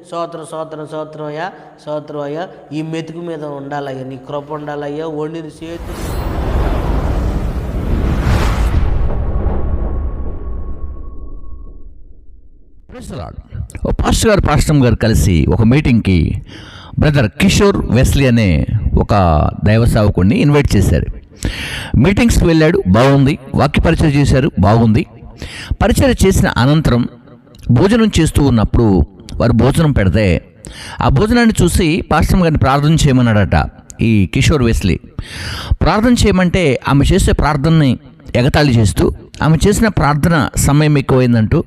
సోత్రం సోత్రం సోత్రం అయ్యా, సోత్రం అయ్యా, ఈ మెతుకు మీద ఉండాలయ్యా, నీ కృప ఉండాలయ్యా, వండిన చేతులు. పాస్టర్ గారు కలిసి ఒక మీటింగ్కి బ్రదర్ కిషోర్ వెస్లీ అనే ఒక దైవ సేవకుడిని ఇన్వైట్ చేశారు. మీటింగ్స్కి వెళ్ళాడు, బాగుంది. వాక్య పరిచయం చేశారు, బాగుంది. పరిచయం చేసిన అనంతరం భోజనం చేస్తూ ఉన్నప్పుడు వారు భోజనం పెడితే ఆ భోజనాన్ని చూసి పాస్టర్ గారిని ప్రార్థన చేయమన్నాడట ఈ కిషోర్ వెస్లీ. ప్రార్థన చేయమంటే ఆమె చేసే ప్రార్థనని ఎగతాళి చేస్తూ, ఆమె చేసిన ప్రార్థన సమయం ఎక్కువైందంటూ,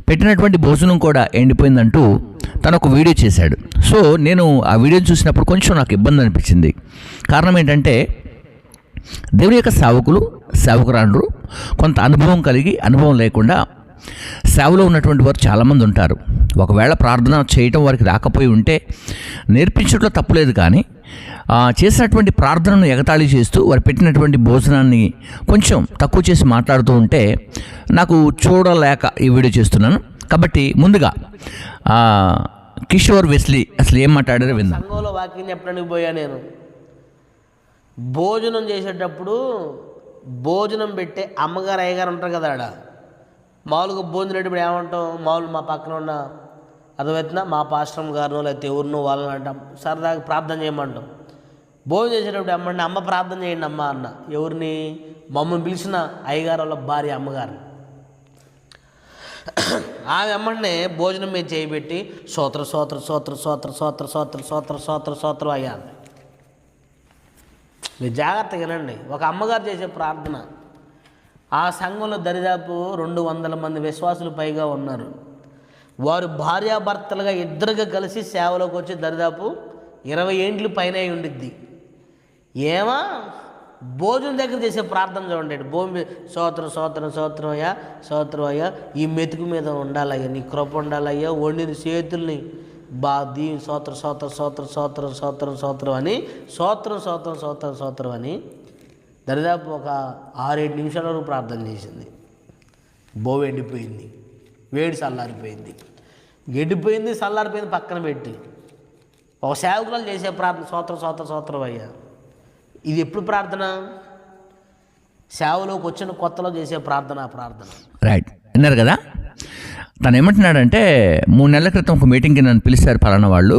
పెట్టినటువంటి భోజనం కూడా ఎండిపోయిందంటూ తను ఒక వీడియో చేశాడు. సో నేను ఆ వీడియోని చూసినప్పుడు కొంచెం నాకు ఇబ్బంది అనిపించింది. కారణం ఏంటంటే దేవుని యొక్క సేవకురాండ్రు కొంత అనుభవం కలిగి అనుభవం లేకుండా సేవలో ఉన్నటువంటి వారు చాలామంది ఉంటారు. ఒకవేళ ప్రార్థన చేయటం వారికి రాకపోయి ఉంటే నేర్పించడంలో తప్పులేదు, కానీ చేసినటువంటి ప్రార్థనను ఎగతాళి చేస్తూ వారు పెట్టినటువంటి భోజనాన్ని కొంచెం తక్కువ చేసి మాట్లాడుతూ ఉంటే నాకు చూడలేక ఈ వీడియో చేస్తున్నాను. కాబట్టి ముందుగా కిషోర్ వెస్లీ అసలు ఏం మాట్లాడారో విందాం. సంఘంలో వాక్యం చెప్పడానికి పోయా నేను. భోజనం చేసేటప్పుడు భోజనం పెట్టే అమ్మగారు అయ్యగారు ఉంటారు కదా, ఆడ మామూలుగా భోజనం పెట్టేప్పుడు ఏమంటాం, మామూలు మా పక్కన ఉన్న అర్థమవుతుందా, మా పాస్టర్ గారినో లేకపోతే ఎవరినో వాళ్ళని అంటాం, సరదాగా ప్రార్థన చేయమంటాం. భోజనం చేసేటప్పుడు ఏమంటే అమ్మ ప్రార్థన చేయండి అమ్మ అన్న. ఎవరిని? మమ్మల్ని పిలిచిన అయ్యగారు వాళ్ళ భార్య అమ్మగారిని. ఆమె అమ్మనే భోజనం మీద చేయబెట్టి సోత్ర సోత్ర సోత్ర సోత్ర సోత్ర సోత్ర సోత్ర సోత్ర సోత్రం అయ్యాలి. మీరు జాగ్రత్తగా వినండి. ఒక అమ్మగారు చేసే ప్రార్థన. ఆ సంఘంలో దరిదాపు 200 మంది విశ్వాసులు పైగా ఉన్నారు. వారు భార్యాభర్తలుగా ఇద్దరుగా కలిసి సేవలోకి వచ్చి దరిదాపు 20 ఏండ్లు పైన ఉండిద్ది. ఏమా భోజనం దగ్గర చేసే ప్రార్థన చూడండి. భూమి సోత్రం సోత్రం సోత్రం అయ్యా, సోత్రం అయ్యా, ఈ మెతుకు మీద ఉండాలయ్యా, నీ కృప ఉండాలయ్యా, వండిన చేతుల్ని సోత్రం సోత్రం సోత్రం సోత్రం సోత్రం సోత్రం అని సోత్రం సోత్రం సోత్రం సోత్రం అని దరిదాపు ఒక 6-7 నిమిషాల వరకు ప్రార్థన చేసింది. బోవు ఎండిపోయింది, వేడి చల్లారిపోయింది, ఎండిపోయింది చల్లారిపోయింది పక్కన పెట్టి ఒక సేవకులు చేసే ప్రార్థన సోత్రం సోత్రం సోత్రం అయ్యా. ఇది ఎప్పుడు ప్రార్థన? సేవలోకి వచ్చిన కొత్తలో చేసే ప్రార్థన. రైట్, విన్నారు కదా. తను ఏమంటున్నాడంటే 3 నెలల క్రితం ఒక మీటింగ్కి నన్ను పిలిచారు పలానా వాళ్ళు,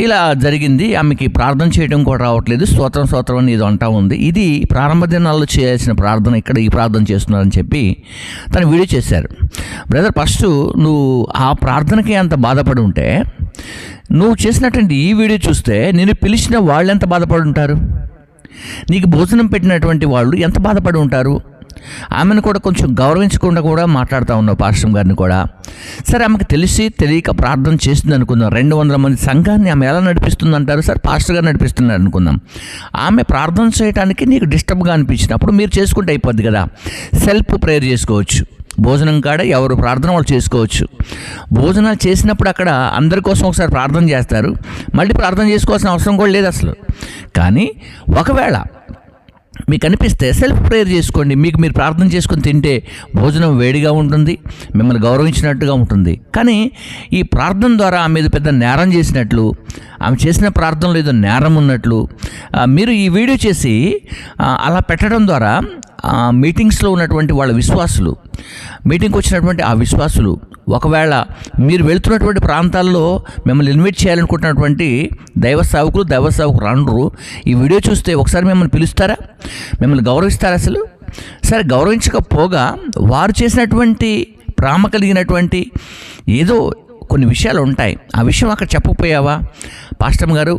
ఇలా జరిగింది, ఆమెకి ప్రార్థన చేయడం కూడా రావట్లేదు, స్తోత్రం అని ఇది అంటా ఉంది, ఇది ప్రారంభ దినాల్లో చేయాల్సిన ప్రార్థన, ఇక్కడ ఈ ప్రార్థన చేస్తున్నారని చెప్పి తను వీడియో చేశారు. బ్రదర్, ఫస్ట్ నువ్వు ఆ ప్రార్థనకి అంత బాధపడి ఉంటే నువ్వు చేసినటువంటి ఈ వీడియో చూస్తే నేను పిలిచిన వాళ్ళు ఎంత బాధపడి ఉంటారు, నీకు భోజనం పెట్టినటువంటి వాళ్ళు ఎంత బాధపడి ఉంటారు. ఆమెను కూడా కొంచెం గౌరవించకుండా కూడా మాట్లాడుతూ ఉన్నావు పాస్టర్ గారిని కూడా. సరే, ఆమెకు తెలిసి తెలియక ప్రార్థన చేస్తుంది అనుకుందాం. 200 మంది సంఘాన్ని ఆమె ఎలా నడిపిస్తుంది అంటారు? సార్, పాస్టర్ గారు నడిపిస్తున్నారు అనుకుందాం. ఆమె ప్రార్థన చేయడానికి నీకు డిస్టర్బ్గా అనిపించినప్పుడు మీరు చేసుకుంటే అయిపోద్ది కదా. సెల్ఫ్ ప్రేయర్ చేసుకోవచ్చు. భోజనం కాడ ఎవరు ప్రార్థన వాళ్ళు చేసుకోవచ్చు. భోజనాలు చేసినప్పుడు అక్కడ అందరి కోసం ఒకసారి ప్రార్థన చేస్తారు, మళ్ళీ ప్రార్థన చేసుకోవాల్సిన అవసరం కూడా లేదు అసలు. కానీ ఒకవేళ మీకు అనిపిస్తే సెల్ఫ్ ప్రేయర్ చేసుకోండి. మీకు మీరు ప్రార్థన చేసుకొని తింటే భోజనం వేడిగా ఉంటుంది, మిమ్మల్ని గౌరవించినట్టుగా ఉంటుంది. కానీ ఈ ప్రార్థన ద్వారా ఆమె మీద పెద్ద నేరం చేసినట్లు, ఆమె చేసిన ప్రార్థనలో ఏదో నేరం ఉన్నట్లు మీరు ఈ వీడియో చేసి అలా పెట్టడం ద్వారా మీటింగ్స్లో ఉన్నటువంటి వాళ్ళ విశ్వాసులు, మీటింగ్కి వచ్చినటువంటి ఆ విశ్వాసులు, ఒకవేళ మీరు వెళ్తున్నటువంటి ప్రాంతాల్లో మిమ్మల్ని ఇన్వైట్ చేయాలనుకుంటున్నటువంటి దైవ సేవకులు రండ్రు ఈ వీడియో చూస్తే ఒకసారి మిమ్మల్ని పిలుస్తారా? మిమ్మల్ని గౌరవిస్తారా అసలు? సరే, గౌరవించకపోగా వారు చేసినటువంటి ప్రేమ కలిగినటువంటి ఏదో కొన్ని విషయాలు ఉంటాయి, ఆ విషయం అక్కడ చెప్పకపోయావా? పాస్టర్ గారు,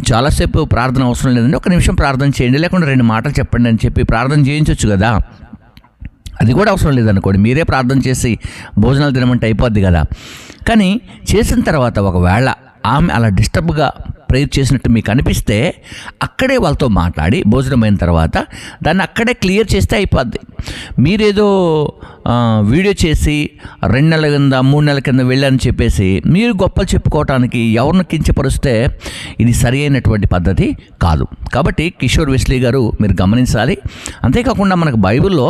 చాలాసేపు ప్రార్థన అవసరం లేదండి, 1 నిమిషం ప్రార్థన చేయండి, లేకుండా 2 మాటలు చెప్పండి అని చెప్పి ప్రార్థన చేయించవచ్చు కదా. అది కూడా అవసరం లేదనుకోండి, మీరే ప్రార్థన చేసి భోజనాలు తినమంటే అయిపోద్ది కదా. కానీ చేసిన తర్వాత ఒకవేళ ఆమె అలా డిస్టర్బ్గా ప్రేయర్ చేసినట్టు మీకు అనిపిస్తే అక్కడే వాళ్ళతో మాట్లాడి భోజనం అయిన తర్వాత దాన్ని అక్కడే క్లియర్ చేస్తే అయిపోద్ది. మీరేదో వీడియో చేసి 2 నెలల కింద 3 నెలల కింద వెళ్ళాలని చెప్పేసి మీరు గొప్పలు చెప్పుకోవటానికి ఎవరిని కించపరిస్తే ఇది సరి అయినటువంటి పద్ధతి కాదు. కాబట్టి కిషోర్ వెస్లీ గారు మీరు గమనించాలి. అంతేకాకుండా మనకు బైబిల్లో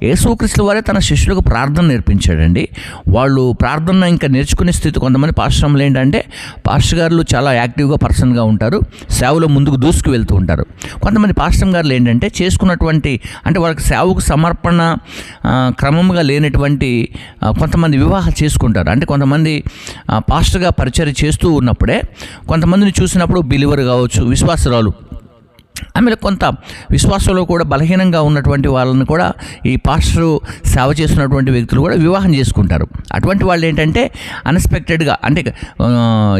యేసుక్రీస్తు వారే తన శిష్యులకు ప్రార్థన నేర్పించాడండి. వాళ్ళు ప్రార్థన ఇంకా నేర్చుకునే స్థితి కొంతమంది పాస్టర్లు ఏంటంటే పాస్టర్ గారులు చాలా యాక్టివ్గా పర్సన్గా ఉంటారు, సేవలో ముందుకు దూసుకు వెళ్తూ ఉంటారు. కొంతమంది పాస్టర్ గారులు ఏంటంటే చేసుకున్నటువంటి అంటే వాళ్ళకి సేవకు సమర్పణ క్రమంగా లేనటువంటి కొంతమంది వివాహాలు చేసుకుంటారు. అంటే కొంతమంది పాస్టర్గా పరిచయం చేస్తూ ఉన్నప్పుడే కొంతమందిని చూసినప్పుడు బిలీవర్ కావచ్చు, విశ్వాసురాలు, ఆమెలో కొంత విశ్వాసంలో కూడా బలహీనంగా ఉన్నటువంటి వాళ్ళని కూడా ఈ పాస్టర్ సేవ చేస్తున్నటువంటి వ్యక్తులు కూడా వివాహం చేసుకుంటారు. అటువంటి వాళ్ళు ఏంటంటే అన్ఎక్స్పెక్టెడ్గా అంటే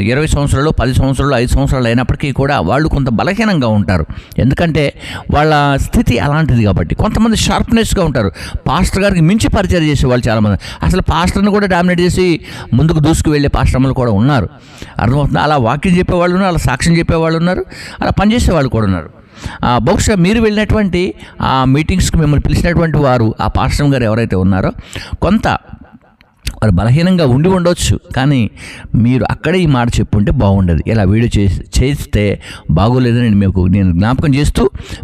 20 సంవత్సరాలు 10 సంవత్సరాలు 5 సంవత్సరాలు అయినప్పటికీ కూడా వాళ్ళు కొంత బలహీనంగా ఉంటారు. ఎందుకంటే వాళ్ళ స్థితి అలాంటిది కాబట్టి. కొంతమంది షార్ప్నెస్గా ఉంటారు, పాస్టర్ గారికి మించి పరిచయం చేసే వాళ్ళు చాలామంది, అసలు పాస్టర్ని కూడా డామినేట్ చేసి ముందుకు దూసుకు వెళ్ళే పాస్టర్లు కూడా ఉన్నారు. అర్థమవుతుంది. అలా వాక్యం చెప్పేవాళ్ళు ఉన్నారు, అలా సాక్ష్యం చెప్పేవాళ్ళు ఉన్నారు, అలా పనిచేసే వాళ్ళు కూడా ఉన్నారు. బహుశా మీరు వెళ్ళినటువంటి ఆ మీటింగ్స్కి మిమ్మల్ని పిలిచినటువంటి వారు ఆ పాస్టర్ గారు ఎవరైతే ఉన్నారో కొంత వారు బలహీనంగా ఉండి ఉండవచ్చు, కానీ మీరు అక్కడే ఈ మాట చెప్పుంటే బాగుండేది. ఇలా వీడియో చేస్తే బాగోలేదని నేను జ్ఞాపకం చేస్తూ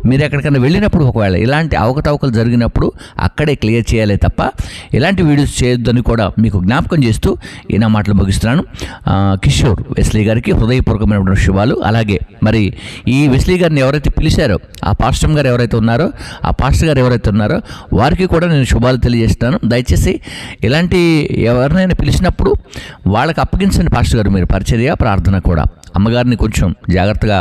మీరు ఎక్కడికైనా వెళ్ళినప్పుడు ఒకవేళ ఇలాంటి అవకతవకలు జరిగినప్పుడు అక్కడే క్లియర్ చేయాలి తప్ప ఇలాంటి వీడియోస్ చేయొద్దని కూడా మీకు జ్ఞాపకం చేస్తూ ఈ నా మాటలు ముగిస్తున్నాను. కిషోర్ వెస్లీ గారికి హృదయపూర్వకమైనటువంటి శుభాలు. అలాగే మరి ఈ వెస్లీ గారిని ఎవరైతే పిలిచారో ఆ పాస్టర్ గారు ఎవరైతే ఉన్నారో ఆ పాస్టర్ గారు ఎవరైతే ఉన్నారో వారికి కూడా నేను శుభాలు తెలియజేస్తాను. దయచేసి ఇలాంటి ఎవరినైనా పిలిచినప్పుడు వాళ్ళకి అప్పగించండి పాస్టర్ గారు మీరు పరిచర్య ప్రార్థన కూడా. అమ్మగారిని కొంచెం జాగ్రత్తగా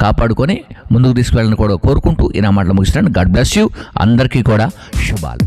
కాపాడుకొని ముందుకు తీసుకువెళ్ళని కూడా కోరుకుంటూ ఈ నా మాటలు ముగిస్తున్నాను. God bless you. అందరికీ కూడా శుభాలు.